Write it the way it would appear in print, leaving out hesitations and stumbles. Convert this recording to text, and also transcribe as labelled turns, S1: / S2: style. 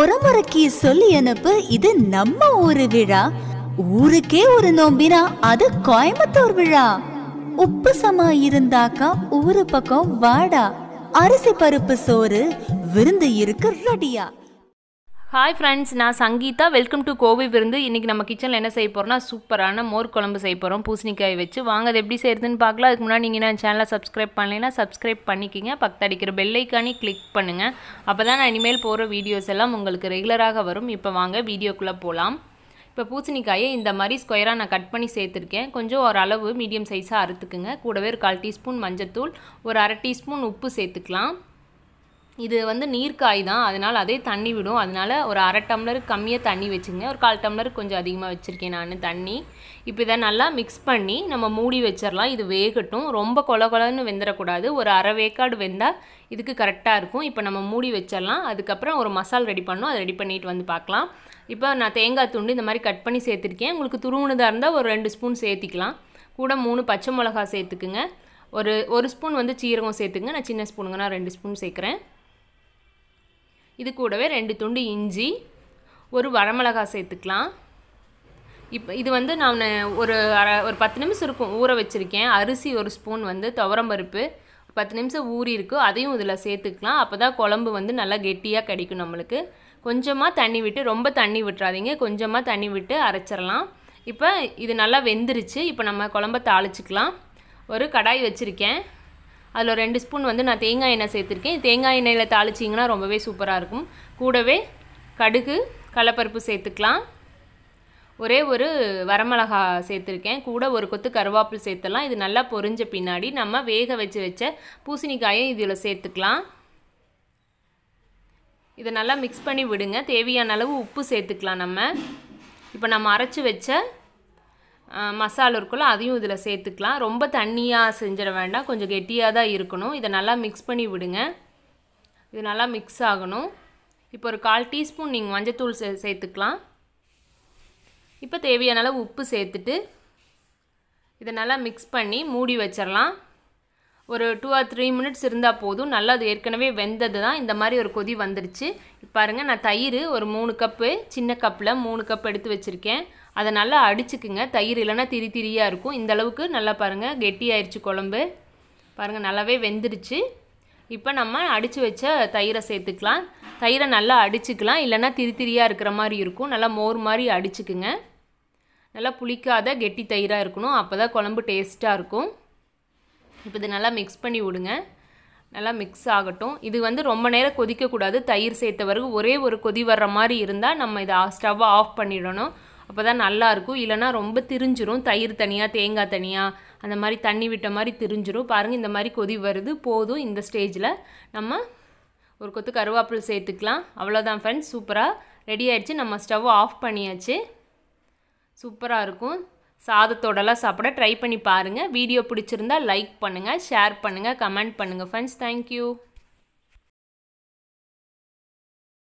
S1: முறைக்கு சொல்லி அனுப்பு, இது நம்ம ஊரு விழா. ஊருக்கே ஒரு நோம்பினா அது கோயம்புத்தூர் விழா. உப்பு சமா இருந்தாக்கா ஊரு பக்கம் வாடா. அரிசி பருப்பு சோறு விருந்து இருக்கு ரெடியா.
S2: ஹாய் ஃப்ரெண்ட்ஸ், நான் சங்கீதா. வெல்கம் டு கோவை விருந்து. இன்றைக்கி நம்ம கிச்சனில் என்ன செய்ய போகிறோம்னா சூப்பரான மோர் குழம்பு செய்ய போகிறோம் பூசணிக்காய் வச்சு. வாங்க அது எப்படி செய்கிறதுன்னு பார்க்கலாம். அதுக்கு முன்னாடி நீங்கள் நான் சேனலை சப்ஸ்கிரைப் பண்ணலைன்னா சப்ஸ்கிரைப் பண்ணிக்கிங்க. பக்கத்து அடிக்கிற பெல்லைக்கானி கிளிக் பண்ணுங்கள். அப்போ தான் நான் இனிமேல் போகிற வீடியோஸ் எல்லாம் உங்களுக்கு ரெகுலராக வரும். இப்போ வாங்க வீடியோக்குள்ளே போகலாம். இப்போ பூசணிக்காயை இந்த மாதிரி ஸ்கொயராக நான் கட் பண்ணி சேர்த்துருக்கேன். கொஞ்சம் ஒரு அளவு மீடியம் சைஸாக அறுத்துக்குங்க. கூடவே ஒரு 1/4 டீஸ்பூன் மஞ்சத்தூள், ஒரு 1/2 டீஸ்பூன் உப்பு சேர்த்துக்கலாம். இது வந்து நீர்க்காய் தான், அதனால் அதே தண்ணி விடும். அதனால் ஒரு 1/2 டம்ளருக்கு கம்மியாக தண்ணி வச்சுங்க. ஒரு 1/4 டம்ளருக்கு கொஞ்சம் அதிகமாக வச்சுருக்கேன் நான் தண்ணி. இப்போ இதை நல்லா மிக்ஸ் பண்ணி நம்ம மூடி வச்சிடலாம். இது வேகட்டும். ரொம்ப கொலன்னு வெந்துடக்கூடாது. ஒரு 1/2 வேக்காடு வெந்தால் இதுக்கு கரெக்டாக இருக்கும். இப்போ நம்ம மூடி வச்சிடலாம். அதுக்கப்புறம் ஒரு மசால் ரெடி பண்ணோம், அதை ரெடி பண்ணிட்டு வந்து பார்க்கலாம். இப்போ நான் தேங்காய் துண்டு இந்த மாதிரி கட் பண்ணி சேர்த்துருக்கேன். உங்களுக்கு துருவுனதாக இருந்தால் ஒரு 2 ஸ்பூன் சேர்த்திக்கலாம். கூட 3 பச்சை மிளகாய் சேர்த்துக்குங்க. ஒரு ஸ்பூன் வந்து சீரகம் சேர்த்துங்க. நான் சின்ன ஸ்பூனுங்க, நான் 2 ஸ்பூன் சேர்க்குறேன். இது கூடவே 2 துண்டு இஞ்சி, ஒரு வரமிளகாய் சேர்த்துக்கலாம். இப்போ இது வந்து நான் ஒரு 10 நிமிஷம் இருக்கும் ஊற வச்சுருக்கேன். அரிசி 1 ஸ்பூன் வந்து துவரம்பருப்பு 10 நிமிஷம் ஊறி இருக்குது, அதையும் இதில் சேர்த்துக்கலாம். அப்போ தான் குழம்பு வந்து நல்லா கெட்டியாக கிடைக்கும் நம்மளுக்கு. கொஞ்சமாக தண்ணி விட்டு, ரொம்ப தண்ணி விட்டுறாதீங்க, கொஞ்சமாக தண்ணி விட்டு அரைச்சிடலாம். இப்போ இது நல்லா வெந்துருச்சு. இப்போ நம்ம குழம்ப தாளிச்சிக்கலாம். ஒரு கடாய் வச்சுருக்கேன். அதில் 2 ஸ்பூன் வந்து நான் தேங்காய் எண்ணெய் சேர்த்துருக்கேன். தேங்காய் எண்ணெயில் தாளிச்சிங்கன்னா ரொம்பவே சூப்பராக இருக்கும். கூடவே கடுகு, கடலைப்பருப்பு சேர்த்துக்கலாம். ஒரே ஒரு வரமிளகா சேர்த்துருக்கேன். கூட ஒரு கொத்து கருவேப்பிலை சேர்த்துலாம். இது நல்லா பொரிஞ்ச பின்னாடி நம்ம வேக வச்ச பூசணிக்காயை இதில் சேர்த்துக்கலாம். இதை நல்லா மிக்ஸ் பண்ணி விடுங்க. தேவையான அளவு உப்பு சேர்த்துக்கலாம். இப்போ நம்ம அரைச்சி வச்ச மசாலா இருக்குல்ல, அதையும் இதில் சேர்த்துக்கலாம். ரொம்ப தண்ணியாக செஞ்சிட வேண்டாம், கொஞ்சம் கெட்டியாக தான் இருக்கணும். இதை நல்லா மிக்ஸ் பண்ணி விடுங்க. இது நல்லா மிக்ஸ் ஆகணும். இப்போ ஒரு 1/4 டீஸ்பூன் நீங்கள் மஞ்சத்தூள் சேர்த்துக்கலாம். இப்போ தேவையான அளவு உப்பு சேர்த்துட்டு இதை நல்லா மிக்ஸ் பண்ணி மூடி வச்சிடலாம். ஒரு 2 or 3 மினிட்ஸ் இருந்தால் போதும். நல்லா அது ஏற்கனவே வெந்தது தான். இந்த மாதிரி ஒரு கொதி வந்துடுச்சு. பாருங்கள், நான் தயிர் ஒரு 3 கப்பு, சின்ன கப்பில் 3 கப் எடுத்து வச்சுருக்கேன். அதை நல்லா அடிச்சுக்குங்க. தயிர் இல்லைன்னா திரியாக இருக்கும். இந்த அளவுக்கு நல்லா பாருங்கள் கெட்டி ஆயிடுச்சு குழம்பு. பாருங்கள் நல்லாவே வெந்துடுச்சு. இப்போ நம்ம அடித்து வச்ச தயிரை சேர்த்துக்கலாம். தயிரை நல்லா அடிச்சுக்கலாம், இல்லைன்னா திரியாக இருக்கிற மாதிரி இருக்கும். நல்லா மோர் மாதிரி அடிச்சுக்குங்க. நல்லா புளிக்காத கெட்டி தயிராக இருக்கணும். அப்போ தான் குழம்பு டேஸ்ட்டாக இருக்கும். இப்போ இது நல்லா மிக்ஸ் பண்ணி விடுங்க. நல்லா மிக்ஸ் ஆகட்டும். இது வந்து ரொம்ப நேரம் கொதிக்கக்கூடாது. தயிர் சேர்த்த பிறகு ஒரே ஒரு கொதி வர்ற மாதிரி இருந்தால் நம்ம இதை ஸ்டவ்வை ஆஃப் பண்ணிடணும். அப்போ தான் நல்லாயிருக்கும். இல்லைனா ரொம்ப திரிஞ்சிரும். தயிர் தனியாக, தேங்காய் தனியாக, அந்த மாதிரி தண்ணி விட்ட மாதிரி திரிஞ்சிரும். பாருங்கள், இந்த மாதிரி கொதி வருது போதும். இந்த ஸ்டேஜில் நம்ம ஒரு கொத்து கருவேப்பிலை சேர்த்துக்கலாம். அவ்வளோதான் ஃப்ரெண்ட்ஸ், சூப்பராக ரெடி ஆகிடுச்சு. நம்ம ஸ்டவ் ஆஃப் பண்ணியாச்சு. சூப்பராக இருக்கும். சாதத்தோடலாம் சாப்பிட ட்ரை பண்ணி பாருங்கள். வீடியோ பிடிச்சிருந்தா லைக் பண்ணுங்கள், ஷேர் பண்ணுங்கள், கமெண்ட் பண்ணுங்கள் ஃப்ரெண்ட்ஸ். தேங்க்யூ.